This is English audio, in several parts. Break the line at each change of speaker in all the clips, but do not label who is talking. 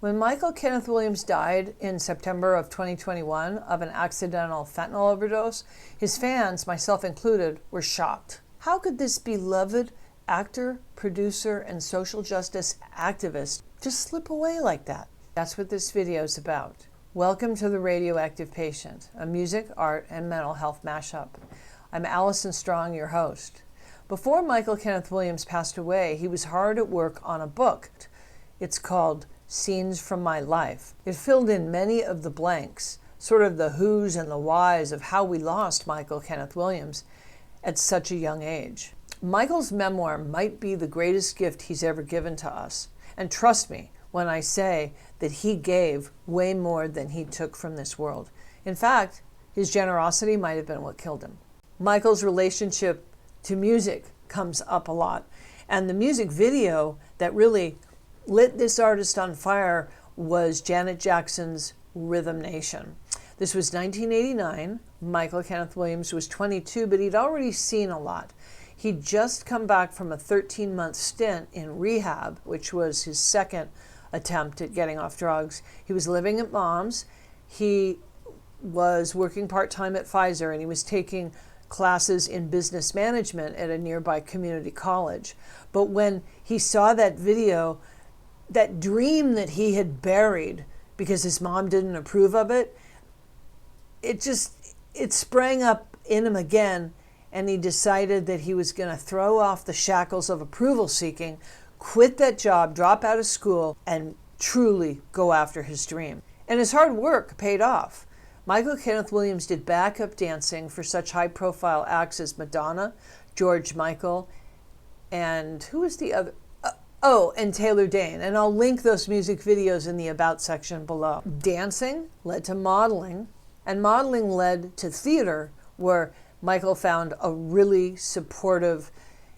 When Michael Kenneth Williams died in September of 2021 of an accidental fentanyl overdose, his fans, myself included, were shocked. How could this beloved actor, producer, and social justice activist just slip away like that? That's what this video is about. Welcome to The Radioactive Patient, a music, art, and mental health mashup. I'm Allison Strong, your host. Before Michael Kenneth Williams passed away, he was hard at work on a book. It's called Scenes from My Life. It filled in many of the blanks, sort of the who's and the whys of how we lost Michael Kenneth Williams at such a young age. Michael's memoir might be the greatest gift he's ever given to us. And trust me when I say that he gave way more than he took from this world. In fact, his generosity might have been what killed him. Michael's relationship to music comes up a lot. And the music video that really lit this artist on fire was Janet Jackson's Rhythm Nation. This was 1989. Michael Kenneth Williams was 22, but he'd already seen a lot. He'd just come back from a 13-month stint in rehab, which was his second attempt at getting off drugs. He was living at mom's. He was working part-time at Pfizer, and he was taking classes in business management at a nearby community college. But when he saw that video, that dream that he had buried because his mom didn't approve of it, it sprang up in him again, and he decided that he was going to throw off the shackles of approval seeking, quit that job, drop out of school, and truly go after his dream. And his hard work paid off. Michael Kenneth Williams did backup dancing for such high-profile acts as Madonna, George Michael, and who was the other? And Taylor Dane. And I'll link those music videos in the About section below. Dancing led to modeling, and modeling led to theater, where Michael found a really supportive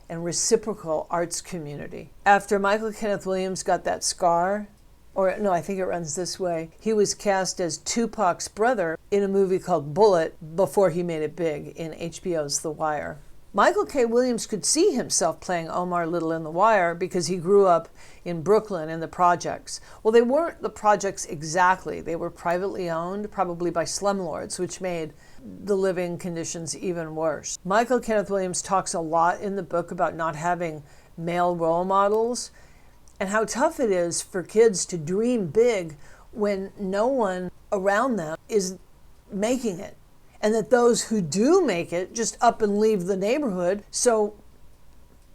and reciprocal arts community. After Michael Kenneth Williams got that scar, or no, I think it runs this way, he was cast as Tupac's brother in a movie called Bullet before he made it big in HBO's The Wire. Michael K. Williams could see himself playing Omar Little in The Wire because he grew up in Brooklyn in the projects. Well, they weren't the projects exactly. They were privately owned, probably by slumlords, which made the living conditions even worse. Michael Kenneth Williams talks a lot in the book about not having male role models and how tough it is for kids to dream big when no one around them is making it. And that those who do make it just up and leave the neighborhood, so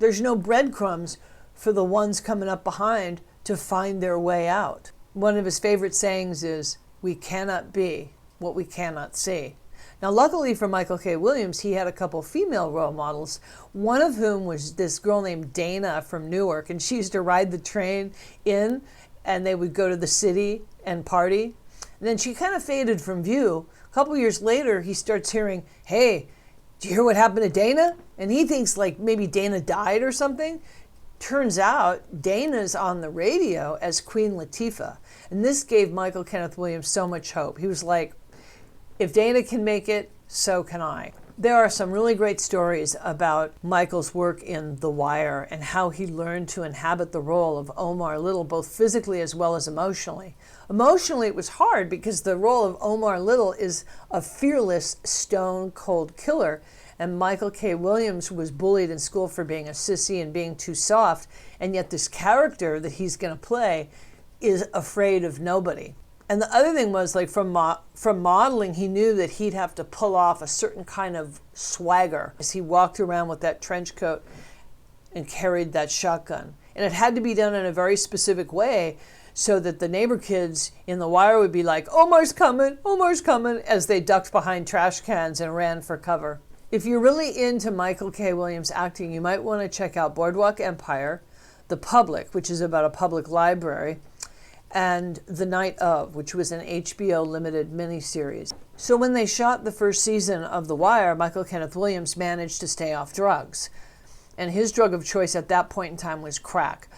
there's no breadcrumbs for the ones coming up behind to find their way out. One of his favorite sayings is, "We cannot be what we cannot see." Now, luckily for Michael K. Williams, he had a couple female role models, one of whom was this girl named Dana from Newark, and she used to ride the train in, and they would go to the city and party. And then she kind of faded from view. A couple years later, he starts hearing, "Hey, did you hear what happened to Dana?" And he thinks like maybe Dana died or something. Turns out Dana's on the radio as Queen Latifah. And this gave Michael Kenneth Williams so much hope. He was like, if Dana can make it, so can I. There are some really great stories about Michael's work in The Wire and how he learned to inhabit the role of Omar Little, both physically as well as emotionally. Emotionally, it was hard because the role of Omar Little is a fearless, stone-cold killer. And Michael K. Williams was bullied in school for being a sissy and being too soft. And yet this character that he's going to play is afraid of nobody. And the other thing was, like, from modeling, he knew that he'd have to pull off a certain kind of swagger as he walked around with that trench coat and carried that shotgun. And it had to be done in a very specific way so that the neighbor kids in The Wire would be like, Omar's coming, as they ducked behind trash cans and ran for cover. If you're really into Michael K. Williams acting, you might want to check out Boardwalk Empire, The Public, which is about a public library, and The Night Of, which was an HBO limited miniseries. So when they shot the first season of The Wire, Michael Kenneth Williams managed to stay off drugs. And his drug of choice at that point in time was crack.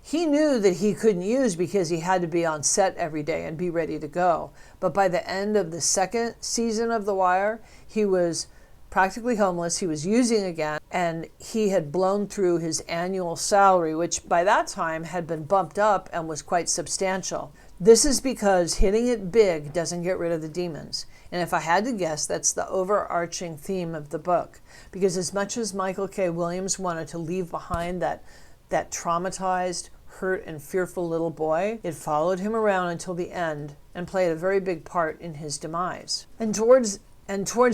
He knew that he couldn't use because he had to be on set every day and be ready to go. But by the end of the second season of The Wire, he was practically homeless. He was using again, and he had blown through his annual salary, which by that time had been bumped up and was quite substantial. This is because hitting it big doesn't get rid of the demons. And if I had to guess, that's the overarching theme of the book. Because as much as Michael K. Williams wanted to leave behind that traumatized, hurt, and fearful little boy, it followed him around until the end and played a very big part in his demise. And towards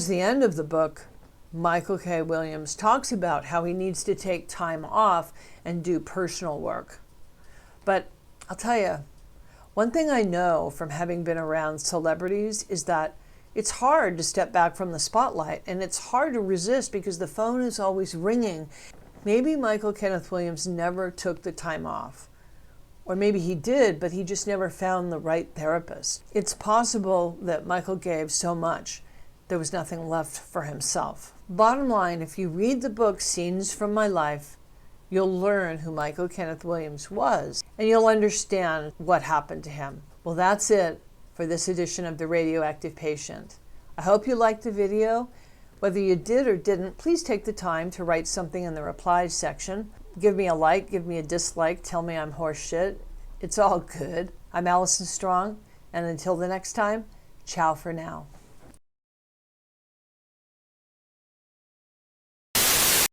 the end of the book, Michael K. Williams talks about how he needs to take time off and do personal work. But I'll tell you, one thing I know from having been around celebrities is that it's hard to step back from the spotlight, and it's hard to resist because the phone is always ringing. Maybe Michael Kenneth Williams never took the time off. Or maybe he did, but he just never found the right therapist. It's possible that Michael gave so much, there was nothing left for himself. Bottom line, if you read the book Scenes from My Life, you'll learn who Michael Kenneth Williams was, and you'll understand what happened to him. Well, that's it for this edition of The Radioactive Patient. I hope you liked the video. Whether you did or didn't, please take the time to write something in the replies section. Give me a like, give me a dislike, tell me I'm horse shit. It's all good. I'm Allison Strong, and until the next time, ciao for now.